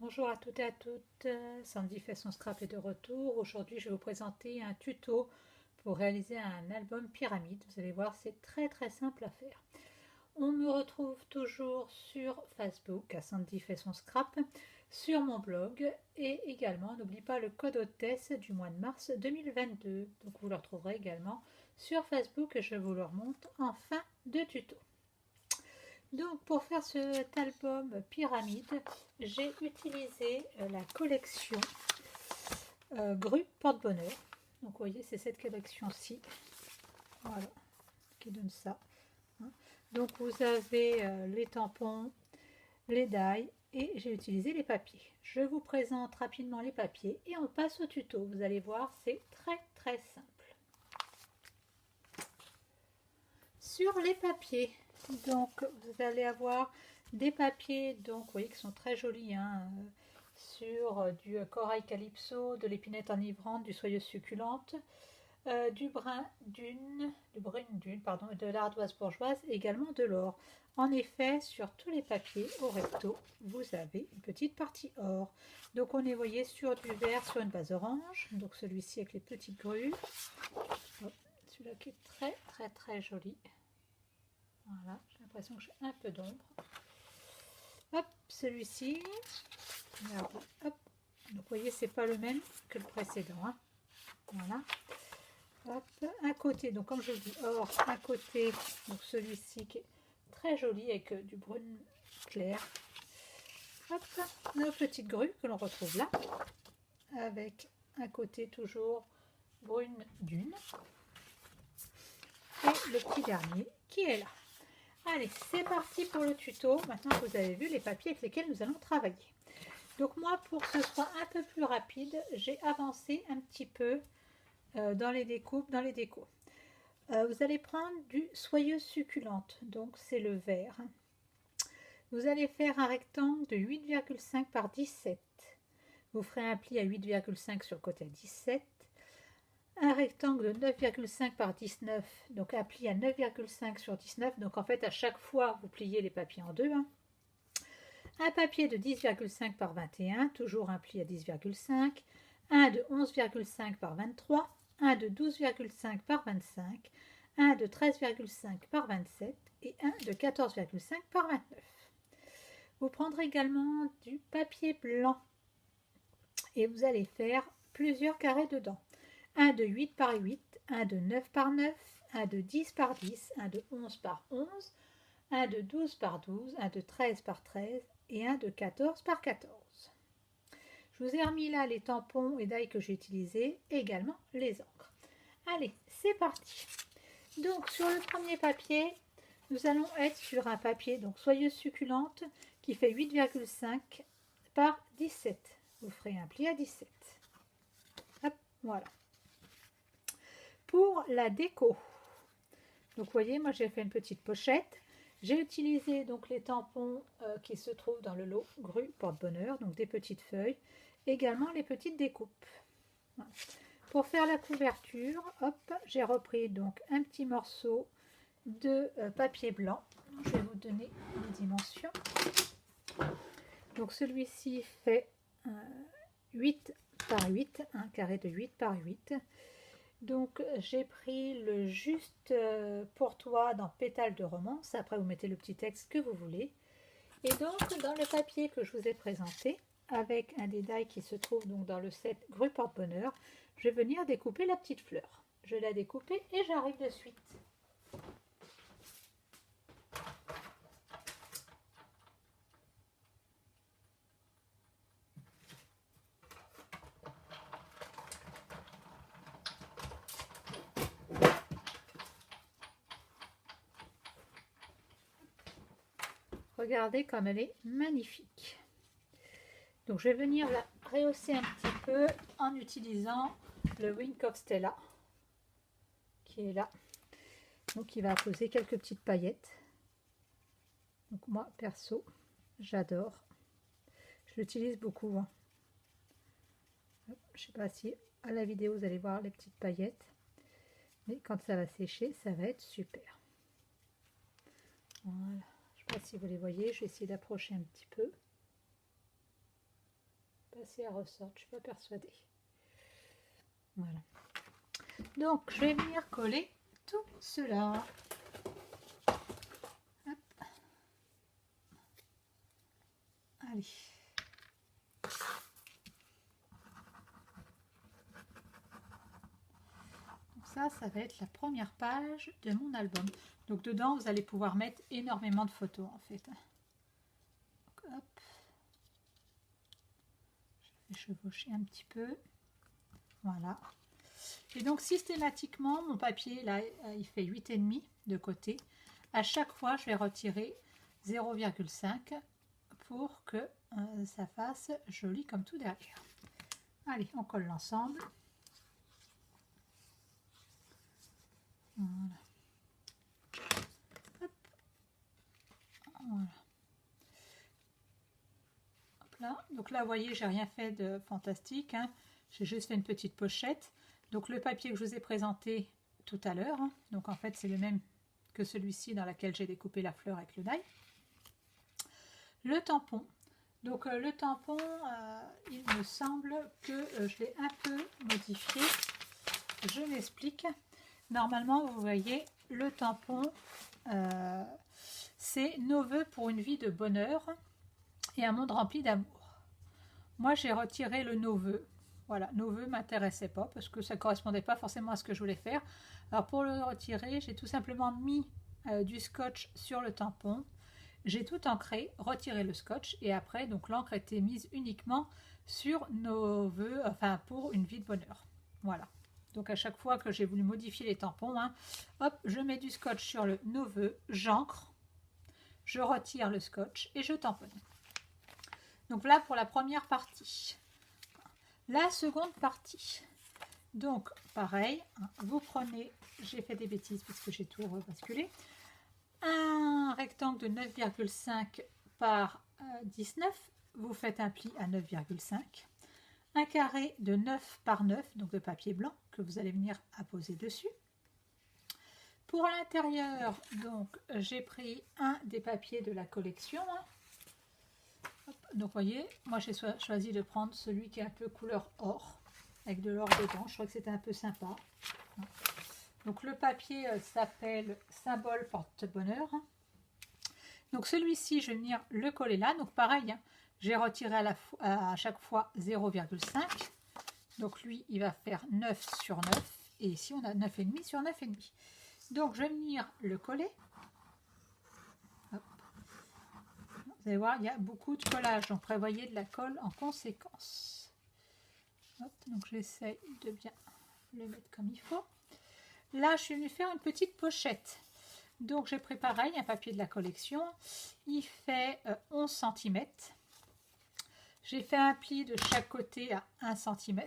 Bonjour à toutes et à toutes, Sandy fait son scrap est de retour. Aujourd'hui je vais vous présenter un tuto pour réaliser un album pyramide. Vous allez voir, c'est très simple à faire. On me retrouve toujours sur Facebook à Sandy fait son scrap, sur mon blog et également n'oublie pas le code hôtesse du mois de mars 2022. Donc vous le retrouverez également sur Facebook et je vous le remonte en fin de tuto. Donc pour faire cet album pyramide, j'ai utilisé la collection Grue Porte-Bonheur. Donc vous voyez, c'est cette collection-ci, voilà, qui donne ça. Donc vous avez les tampons, les die et j'ai utilisé les papiers. Je vous présente rapidement les papiers et on passe au tuto. Vous allez voir, c'est très simple. Sur les papiers, donc vous allez avoir des papiers, donc vous voyez qui sont très jolis, hein, sur du corail calypso, de l'épinette enivrante, du soyeuse succulente, du brun dune, pardon, de l'ardoise bourgeoise et également de l'or. En effet, sur tous les papiers au recto, vous avez une petite partie or. Donc on est, voyez, sur du vert sur une base orange, donc celui-ci avec les petites grues. Celui-là qui est très joli. Voilà, j'ai l'impression que j'ai un peu d'ombre. Hop, celui-ci. Hop. Donc vous voyez, c'est pas le même que le précédent. Hein. Voilà. Hop, un côté, donc comme je vous dis, or, un côté, donc celui-ci qui est très joli avec du brun clair. Hop, nos petites grues que l'on retrouve là, avec un côté toujours brune dune. Et le petit dernier qui est là. Allez, c'est parti pour le tuto. Maintenant que vous avez vu les papiers avec lesquels nous allons travailler. Donc moi, pour que ce soit un peu plus rapide, j'ai avancé un petit peu dans les découpes, vous allez prendre du soyeuse succulente, donc c'est le vert. Vous allez faire un rectangle de 8,5 par 17. Vous ferez un pli à 8,5 sur le côté à 17. Un rectangle de 9,5 par 19, donc un pli à 9,5 sur 19, donc en fait à chaque fois vous pliez les papiers en deux. Hein. Un papier de 10,5 par 21, toujours un pli à 10,5, un de 11,5 par 23, un de 12,5 par 25, un de 13,5 par 27 et un de 14,5 par 29. Vous prendrez également du papier blanc et vous allez faire plusieurs carrés dedans. Un de 8 par 8, un de 9 par 9, un de 10 par 10, un de 11 par 11, un de 12 par 12, un de 13 par 13 et un de 14 par 14. Je vous ai remis là les tampons et die que j'ai utilisés et également les encres. Allez, c'est parti. Donc sur le premier papier, nous allons être sur un papier donc soyeuse succulente qui fait 8,5 par 17. Vous ferez un pli à 17. Hop, voilà. Pour la déco, donc vous voyez, moi j'ai fait une petite pochette. J'ai utilisé donc les tampons qui se trouvent dans le lot Grue Porte-Bonheur, donc des petites feuilles, également les petites découpes. Voilà. Pour faire la couverture, hop, j'ai repris donc un petit morceau de papier blanc. Je vais vous donner les dimensions. Donc celui-ci fait 8 par 8, un carré de 8 par 8. Donc j'ai pris le juste pour toi dans pétale de romance. Après vous mettez le petit texte que vous voulez. Et donc dans le papier que je vous ai présenté, avec un des die qui se trouve donc dans le set Grue Porte-Bonheur, je vais venir découper la petite fleur. Je vais la découper et j'arrive de suite. Regardez comme elle est magnifique. Donc je vais venir la rehausser un petit peu en utilisant le Wink of Stella qui est là. Donc il va poser quelques petites paillettes. Donc moi perso, j'adore. Je l'utilise beaucoup. Hein. Je ne sais pas si à la vidéo vous allez voir les petites paillettes. Mais quand ça va sécher, ça va être super. Voilà. Je ne sais pas si vous les voyez. Je vais essayer d'approcher un petit peu. pas si elle ressorte, je ne suis pas persuadée. Voilà. Donc, je vais venir coller tout cela. Hop. Allez. Donc ça va être la première page de mon album. Donc dedans, vous allez pouvoir mettre énormément de photos en fait. Donc, hop. Je vais chevaucher un petit peu. Voilà. Et donc systématiquement, mon papier, là, il fait 8,5 de côté. À chaque fois, je vais retirer 0,5 pour que ça fasse joli comme tout derrière. Allez, on colle l'ensemble. Voilà. Hop. Voilà. Hop là. Donc là, vous voyez, j'ai rien fait de fantastique. Hein. J'ai juste fait une petite pochette. Donc le papier que je vous ai présenté tout à l'heure, hein. Donc en fait, c'est le même que celui-ci dans lequel j'ai découpé la fleur avec le die. Le tampon. Donc le tampon, il me semble que je l'ai un peu modifié. Je m'explique. Normalement, vous voyez, le tampon, c'est nos vœux pour une vie de bonheur et un monde rempli d'amour. Moi, j'ai retiré le nos vœux. Voilà, nos vœux ne m'intéressaient pas parce que ça ne correspondait pas forcément à ce que je voulais faire. Alors pour le retirer, j'ai tout simplement mis du scotch sur le tampon. J'ai tout ancré, retiré le scotch et après, donc l'encre était mise uniquement sur nos vœux, enfin pour une vie de bonheur. Voilà. Donc à chaque fois que j'ai voulu modifier les tampons, hein, hop, je mets du scotch sur le nos vœux, j'ancre, je retire le scotch et je tamponne. Donc là pour la première partie. La seconde partie. Donc pareil, hein, vous prenez, j'ai fait des bêtises puisque j'ai tout rebasculé, un rectangle de 9,5 par 19, vous faites un pli à 9,5, un carré de 9 par 9, donc de papier blanc, que vous allez venir apposer dessus. Pour l'intérieur, donc j'ai pris un des papiers de la collection. Hein. Hop, donc vous voyez, moi j'ai choisi de prendre celui qui est un peu couleur or, avec de l'or dedans, je crois que c'était un peu sympa. Donc le papier s'appelle Symbole Porte-Bonheur. Donc celui-ci, je vais venir le coller là. Donc pareil, hein, j'ai retiré à chaque fois 0,5. Donc lui, il va faire 9 sur 9. Et ici, on a 9,5 sur 9,5. Donc je vais venir le coller. Hop. Vous allez voir, il y a beaucoup de collage. Donc prévoyez de la colle en conséquence. Hop, donc j'essaie de bien le mettre comme il faut. Là, je suis venue faire une petite pochette. Donc, j'ai pris pareil, un papier de la collection. Il fait 11 cm. J'ai fait un pli de chaque côté à 1 cm.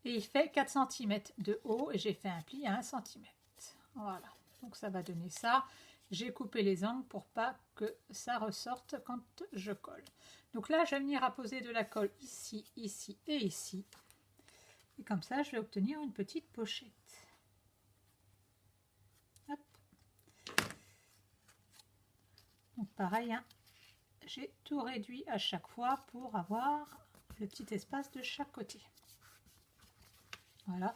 Et il fait 4 cm de haut et j'ai fait un pli à 1 cm. Voilà, donc ça va donner ça. J'ai coupé les angles pour pas que ça ressorte quand je colle. Donc là, je vais venir apposer de la colle ici, ici et ici. Et comme ça, je vais obtenir une petite pochette. Hop. Donc pareil, hein, j'ai tout réduit à chaque fois pour avoir le petit espace de chaque côté. Voilà.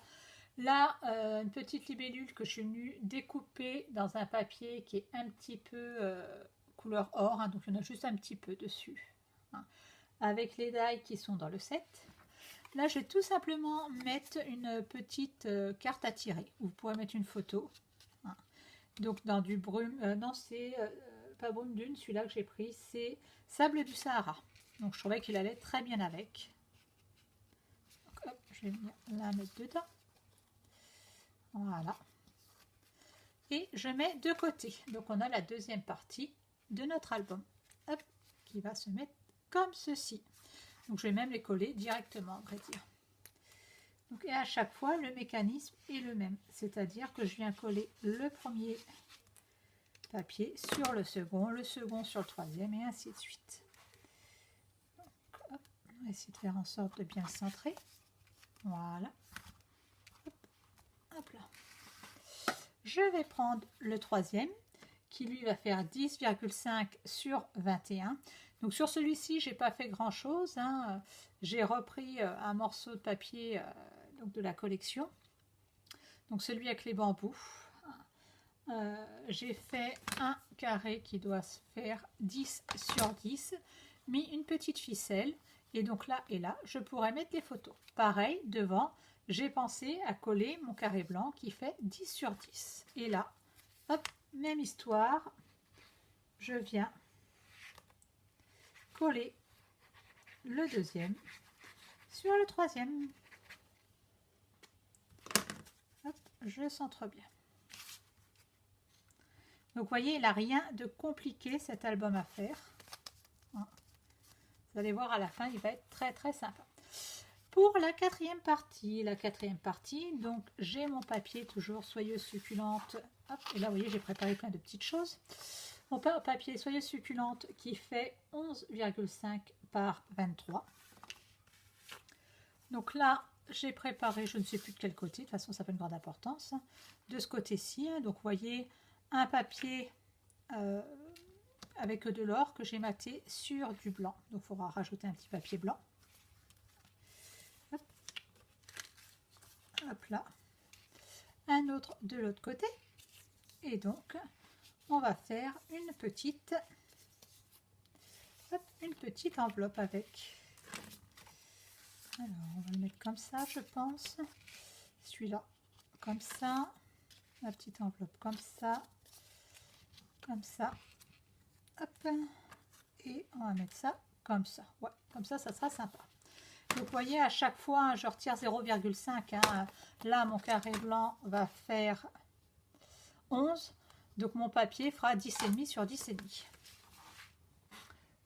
Là, une petite libellule que je suis venue découper dans un papier qui est un petit peu couleur or, hein, donc il y en a juste un petit peu dessus, hein, avec les die qui sont dans le set. Là, je vais tout simplement mettre une petite carte à tirer. Vous pourrez mettre une photo. Hein. Donc, dans du brume, non, c'est pas brume dune, celui-là que j'ai pris, c'est sable du Sahara. Donc, je trouvais qu'il allait très bien avec. Donc, hop, je vais venir la mettre dedans. Voilà. Et je mets de côté. Donc, on a la deuxième partie de notre album. Hop, qui va se mettre comme ceci. Donc, je vais même les coller directement, à vrai dire. Donc, et à chaque fois, le mécanisme est le même. C'est-à-dire que je viens coller le premier papier sur le second sur le troisième, et ainsi de suite. Donc, hop, on va essayer de faire en sorte de bien le centrer. Voilà. Hop, hop là. Je vais prendre le troisième qui lui va faire 10,5 sur 21. Donc sur celui-ci, j'ai pas fait grand chose, hein. J'ai repris un morceau de papier donc de la collection, donc celui avec les bambous. J'ai fait un carré qui doit se faire 10 sur 10, mis une petite ficelle, et donc là et là, je pourrais mettre des photos. Pareil, devant, j'ai pensé à coller mon carré blanc qui fait 10 sur 10. Et là, hop, même histoire, je viens coller le deuxième sur le troisième. Hop, je centre bien. Donc vous voyez, il n'a rien de compliqué cet album à faire. Vous allez voir à la fin, il va être très très sympa. Pour la quatrième partie, donc j'ai mon papier toujours soyeuse succulente. Hop, et là vous voyez, j'ai préparé plein de petites choses. Mon papier soyeuse succulente qui fait 11,5 par 23. Donc là, j'ai préparé, je ne sais plus de quel côté, de toute façon ça fait une grande importance, de ce côté-ci. Donc vous voyez, un papier avec de l'or que j'ai maté sur du blanc. Donc il faudra rajouter un petit papier blanc. Hop, hop là. Un autre de l'autre côté. Et donc, on va faire une petite enveloppe avec. Alors, on va le mettre comme ça, je pense. Celui-là, comme ça. La petite enveloppe comme ça. Comme ça. Hop. Et on va mettre ça comme ça. Ouais, comme ça, ça sera sympa. Donc, vous voyez, à chaque fois, je retire 0,5. Hein. Là, mon carré blanc va faire 11. Donc, mon papier fera 10,5 sur 10,5.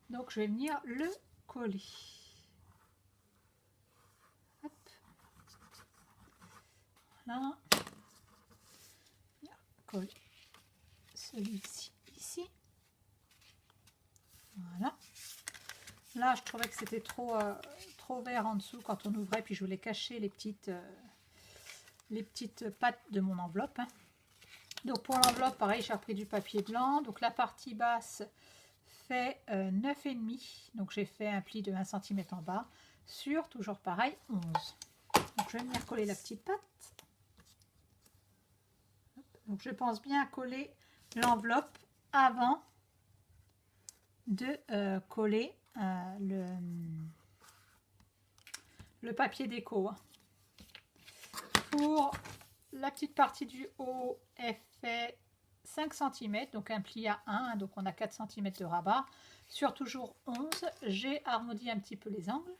Donc, je vais venir le coller. Hop. Voilà. Coller celui-ci ici. Voilà. Là, je trouvais que c'était trop vert en dessous quand on ouvrait, puis je voulais cacher les petites pattes de mon enveloppe. Hein. Donc pour l'enveloppe, pareil, j'ai repris du papier blanc. Donc la partie basse fait 9,5. Donc j'ai fait un pli de 1 cm en bas sur, toujours pareil, 11. Donc je vais venir coller la petite patte. Donc je pense bien coller l'enveloppe avant de coller le papier déco. Pour la petite partie du haut, elle fait 5 cm, donc un pli à 1, donc on a 4 cm de rabat. Sur toujours 11, j'ai arrondi un petit peu les angles.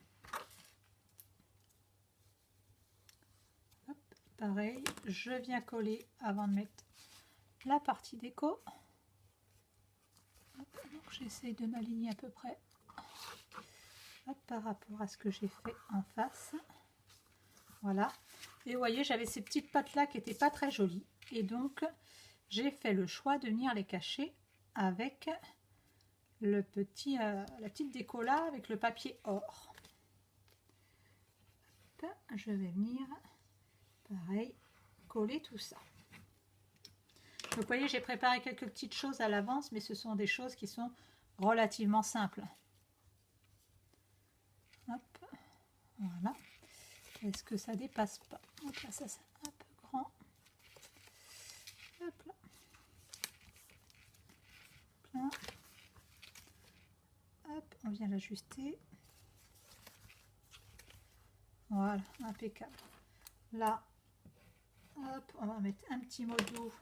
Hop, pareil, je viens coller avant de mettre la partie déco. J'essaie de m'aligner à peu près. Hop, par rapport à ce que j'ai fait en face. Voilà. Et vous voyez, j'avais ces petites pattes là qui n'étaient pas très jolies. Et donc, j'ai fait le choix de venir les cacher avec la petite déco là, avec le papier or. Hop, je vais venir, pareil, coller tout ça. Donc, vous voyez, j'ai préparé quelques petites choses à l'avance, mais ce sont des choses qui sont relativement simples. Hop, voilà. Est-ce que ça dépasse pas? Donc là, ça c'est un peu grand. Hop là. Hop là. Hop, on vient l'ajuster. Voilà, impeccable. Là, hop, on va mettre un petit mot doux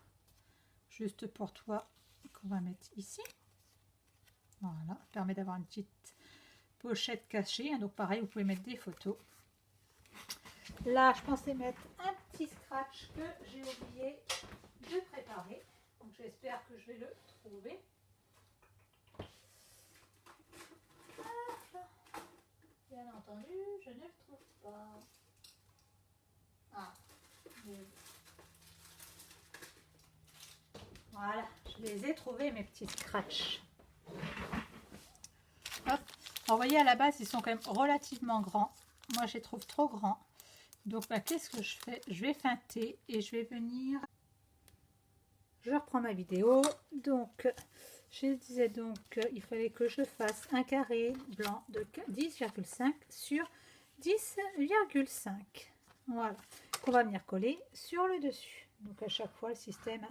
juste pour toi qu'on va mettre ici. Voilà, ça permet d'avoir une petite pochette cachée. Donc pareil, vous pouvez mettre des photos. Là, je pensais mettre un petit scratch que j'ai oublié de préparer. Donc j'espère que je vais le trouver. Bien entendu, je ne le trouve pas. Ah, voilà, je les ai trouvés, mes petits scratchs. Hop. Alors, vous voyez, à la base, ils sont quand même relativement grands. Moi, je les trouve trop grands. Donc, bah, qu'est-ce que je fais? Je vais feinter et je vais venir je reprends ma vidéo. Donc, je disais donc qu'il fallait que je fasse un carré blanc de 10,5 sur 10,5. Voilà, qu'on va venir coller sur le dessus. Donc à chaque fois, le système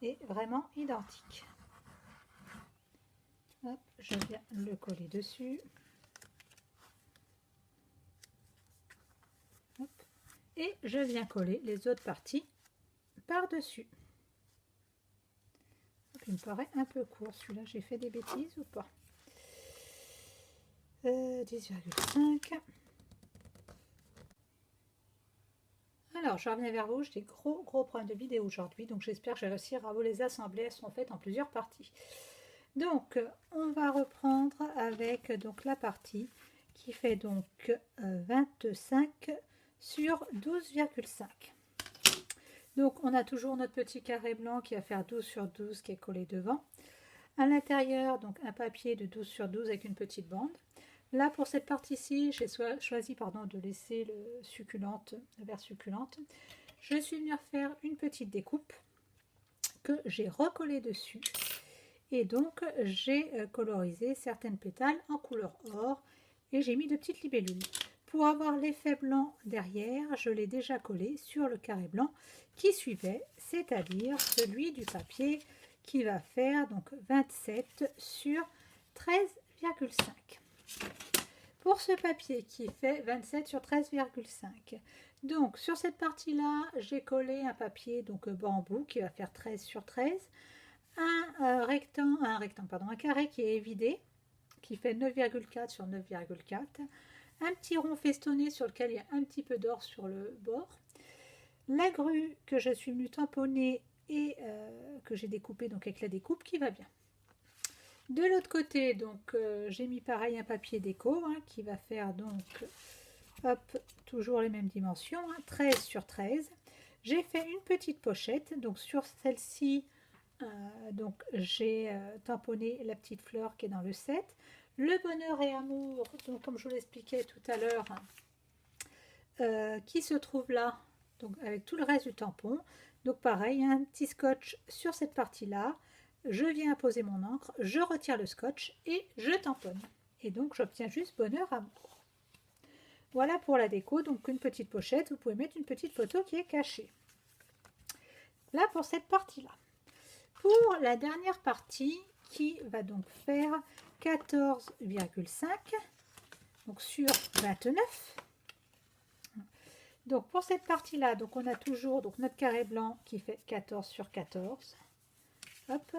est vraiment identique. Hop, je viens le coller dessus. Hop, et je viens coller les autres parties par-dessus. Il me paraît un peu court celui-là, j'ai fait des bêtises ou pas? 10,5. Alors, je reviens vers vous, j'ai des gros problèmes de vidéo aujourd'hui, donc j'espère que je vais réussir à vous les assembler. Elles sont faites en plusieurs parties. Donc, on va reprendre avec donc la partie qui fait donc 25 sur 12,5. Donc, on a toujours notre petit carré blanc qui va faire 12 sur 12 qui est collé devant. À l'intérieur, donc un papier de 12 sur 12 avec une petite bande. Là, pour cette partie-ci, j'ai choisi de laisser le verre succulente. Je suis venue faire une petite découpe que j'ai recollée dessus. Et donc, j'ai colorisé certaines pétales en couleur or et j'ai mis de petites libellules. Pour avoir l'effet blanc derrière, je l'ai déjà collé sur le carré blanc qui suivait, c'est-à-dire celui du papier qui va faire donc 27 sur 13,5. Pour ce papier qui fait 27 sur 13,5, donc sur cette partie-là, j'ai collé un papier donc bambou qui va faire 13 sur 13, un carré qui est évidé, qui fait 9,4 sur 9,4, un petit rond festonné sur lequel il y a un petit peu d'or sur le bord, la grue que je suis venue tamponner et que j'ai découpé donc avec la découpe qui va bien. De l'autre côté, donc j'ai mis pareil un papier déco qui va faire donc toujours les mêmes dimensions, 13 sur 13. J'ai fait une petite pochette, donc sur celle-ci, donc j'ai tamponné la petite fleur qui est dans le set. Le bonheur et amour, donc comme je vous l'expliquais tout à l'heure, qui se trouve là, donc avec tout le reste du tampon. Donc pareil, un petit scotch sur cette partie-là. Je viens apposer mon encre, je retire le scotch et je tamponne. Et donc j'obtiens juste bonheur, amour. Voilà pour la déco, donc une petite pochette, vous pouvez mettre une petite photo qui est cachée. Là pour cette partie-là. Pour la dernière partie qui va donc faire 14,5 donc sur 29. Donc pour cette partie-là, donc on a toujours donc notre carré blanc qui fait 14 sur 14. Hop.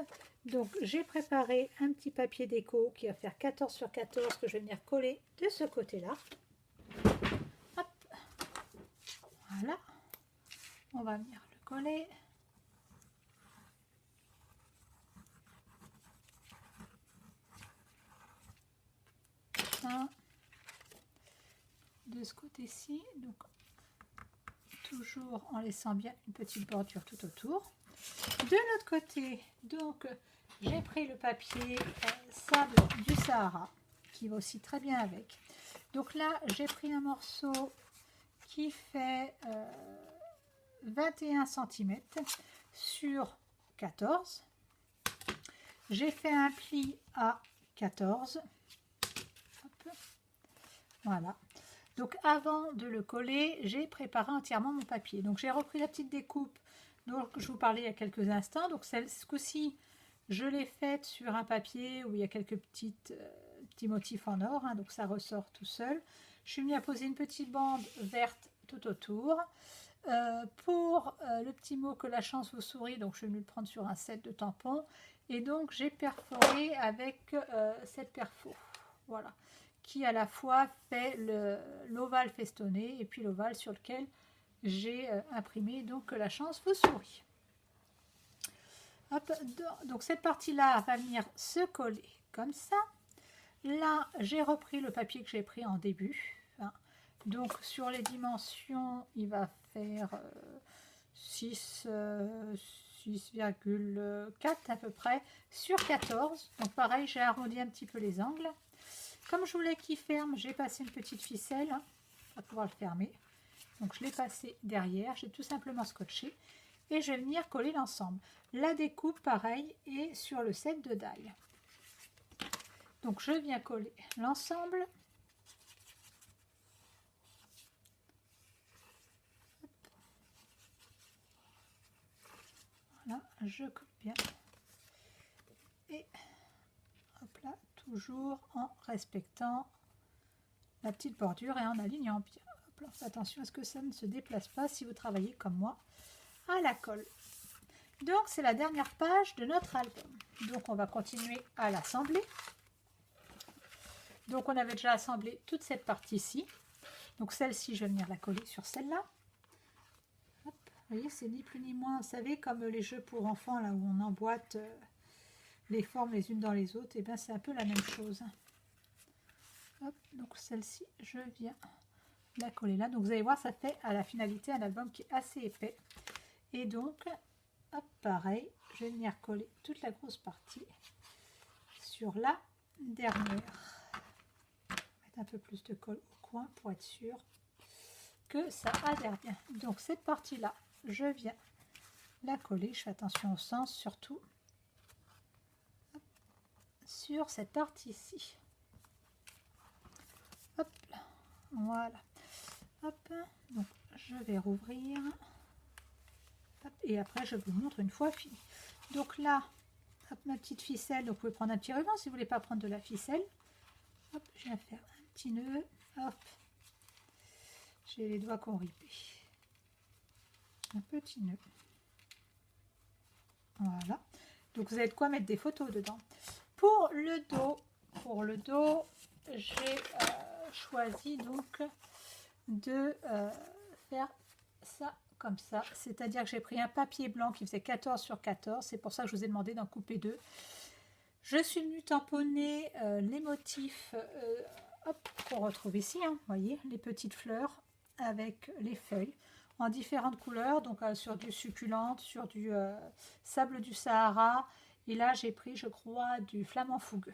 Donc j'ai préparé un petit papier déco qui va faire 14 sur 14 que je vais venir coller de ce côté-là. Hop. Voilà. On va venir le coller. Ça. De ce côté-ci, donc toujours en laissant bien une petite bordure tout autour. De l'autre côté, donc j'ai pris le papier sable du Sahara qui va aussi très bien avec. Donc là, j'ai pris un morceau qui fait 21 cm sur 14. J'ai fait un pli à 14. Hop. Voilà. Donc avant de le coller, j'ai préparé entièrement mon papier. Donc j'ai repris la petite découpe dont je vous parlais il y a quelques instants. Donc ce coup-ci, je l'ai faite sur un papier où il y a quelques petits motifs en or. Donc ça ressort tout seul. Je suis venue à poser une petite bande verte tout autour. Pour le petit mot que la chance vous sourit, donc je suis venue le prendre sur un set de tampons. Et donc j'ai perforé avec cette perfo. Voilà. Qui à la fois fait l'ovale festonné et puis l'ovale sur lequel j'ai imprimé donc que la chance vous sourit. Hop, donc cette partie-là va venir se coller comme ça. Là, j'ai repris le papier que j'ai pris en début. Donc sur les dimensions, il va faire 6,4 à peu près sur 14. Donc pareil, j'ai arrondi un petit peu les angles. Comme je voulais qu'il ferme, j'ai passé une petite ficelle pour pouvoir le fermer. Donc je l'ai passé derrière, j'ai tout simplement scotché. et je vais venir coller l'ensemble. La découpe, pareil, est sur le set de die. Donc je viens coller l'ensemble. Voilà, je colle bien. Et hop là, toujours en respectant la petite bordure et en alignant bien. Hop là, attention à ce que ça ne se déplace pas si vous travaillez comme moi à la colle. Donc c'est la dernière page de notre album. Donc on va continuer à l'assembler. Donc on avait déjà assemblé toute cette partie-ci. Donc celle-ci, je vais venir la coller sur celle-là. Vous voyez, c'est ni plus ni moins, vous savez, comme les jeux pour enfants, là où on emboîte les formes les unes dans les autres, et bien c'est un peu la même chose. Hop, donc celle-ci, je viens la coller là. Donc vous allez voir, ça fait à la finalité un album qui est assez épais. Et donc, hop, pareil, je vais venir coller toute la grosse partie sur la dernière. Mettre un peu plus de colle au coin pour être sûr que ça adhère bien. Donc cette partie-là, je viens la coller. Je fais attention au sens, surtout hop, sur cette partie-ci. Hop, voilà. Hop, donc je vais rouvrir. Hop, et après, je vous montre une fois fini. Donc là, hop, ma petite ficelle. Donc vous pouvez prendre un petit ruban si vous ne voulez pas prendre de la ficelle. Hop, je viens faire un petit nœud. Hop, j'ai les doigts qu'on ripent. Un petit nœud. Voilà. Donc vous avez de quoi mettre des photos dedans. Pour le dos, j'ai choisi donc de faire ça comme ça. C'est-à-dire que j'ai pris un papier blanc qui faisait 14 sur 14. C'est pour ça que je vous ai demandé d'en couper 2. Je suis venue tamponner les motifs qu'on retrouve ici. Vous voyez, les petites fleurs avec les feuilles en différentes couleurs. Donc sur du succulente, sur du sable du Sahara. Et là, j'ai pris, je crois, du flamant fougueux.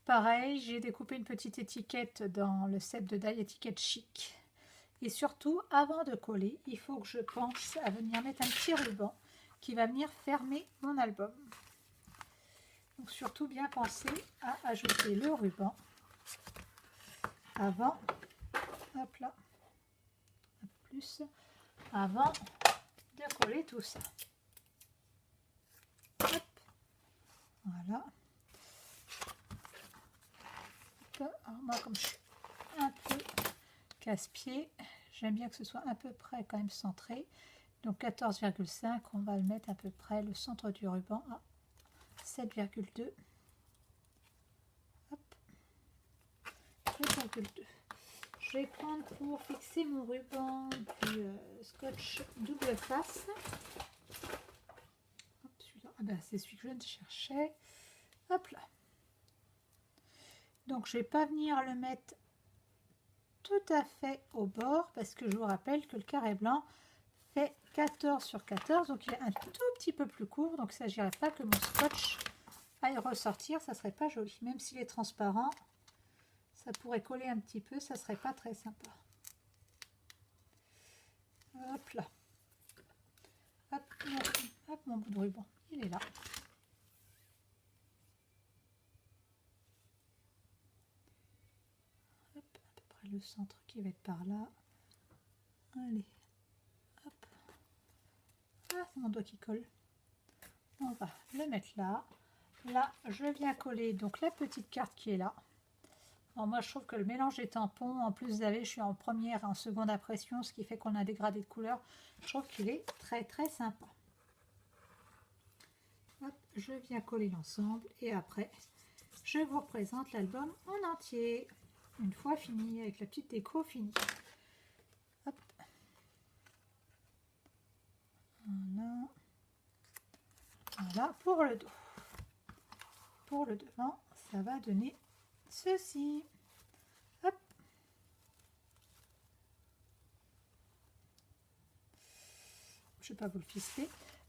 Pareil, j'ai découpé une petite étiquette dans le set de die étiquette chic. Et surtout, avant de coller, il faut que je pense à venir mettre un petit ruban qui va venir fermer mon album. Donc surtout bien penser à ajouter le ruban avant, hop là, plus, avant de coller tout ça. Hop, voilà. Alors moi, comme je suis un peu casse-pied, j'aime bien que ce soit à peu près quand même centré. Donc 14,5, on va le mettre à peu près le centre du ruban à 7,2. Hop, 7,2. Je vais prendre pour fixer mon ruban du scotch double face. Celui-là, ah ben, c'est celui que je cherchais. Hop là. Donc je ne vais pas venir le mettre tout à fait au bord parce que je vous rappelle que le carré blanc fait 14 sur 14, donc il est un tout petit peu plus court, donc il ne s'agirait pas que mon scotch aille ressortir, ça serait pas joli. Même s'il est transparent, ça pourrait coller un petit peu, ça serait pas très sympa. Hop là. Hop, hop, mon bout de ruban, il est là. Hop, à peu près le centre qui va être par là. Allez, hop. Ah, c'est mon doigt qui colle. On va le mettre là. Là, je viens coller donc la petite carte qui est là. Alors moi, je trouve que le mélange des tampons, en plus, vous savez, je suis en première et en seconde impression, ce qui fait qu'on a un dégradé de couleur. Je trouve qu'il est très très sympa. Hop, je viens coller l'ensemble et après, je vous représente l'album en entier. Une fois fini, avec la petite déco finie. Hop. Voilà. Voilà pour le dos. Pour le devant, ça va donner ceci. Hop. Je ne vais pas vous le ficeler.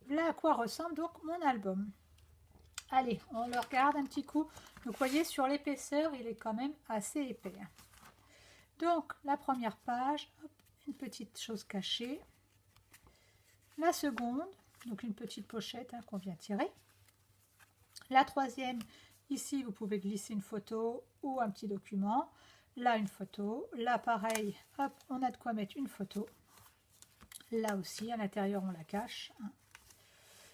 Là à quoi ressemble donc mon album. Allez, on le regarde un petit coup. Donc vous voyez, sur l'épaisseur, il est quand même assez épais. Donc la première page, hop, une petite chose cachée. La seconde, donc une petite pochette hein, qu'on vient tirer. La troisième, ici vous pouvez glisser une photo ou un petit document. Là une photo, là pareil, hop, on a de quoi mettre une photo. Là aussi, à l'intérieur on la cache. Hein.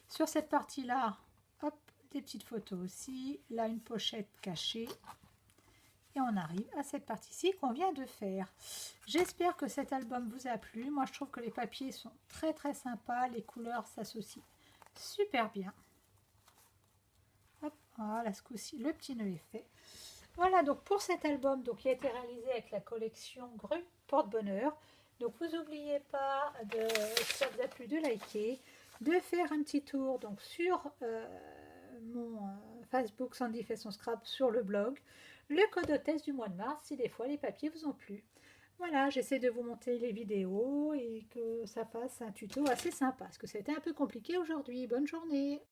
Sur cette partie-là, hop, des petites photos aussi. Là une pochette cachée. Et on arrive à cette partie-ci qu'on vient de faire. J'espère que cet album vous a plu. Moi, je trouve que les papiers sont très très sympas. Les couleurs s'associent super bien. Hop, voilà, ce coup-ci, le petit nœud est fait. Voilà, donc pour cet album donc, qui a été réalisé avec la collection Grue Porte-Bonheur. Donc, vous n'oubliez pas, si ça vous a plu, de liker, de faire un petit tour donc, sur mon Facebook Sandy fait son scrap sur le blog. Le code test du mois de mars, si des fois les papiers vous ont plu. Voilà, j'essaie de vous monter les vidéos et que ça fasse un tuto assez sympa, parce que c'était un peu compliqué aujourd'hui. Bonne journée!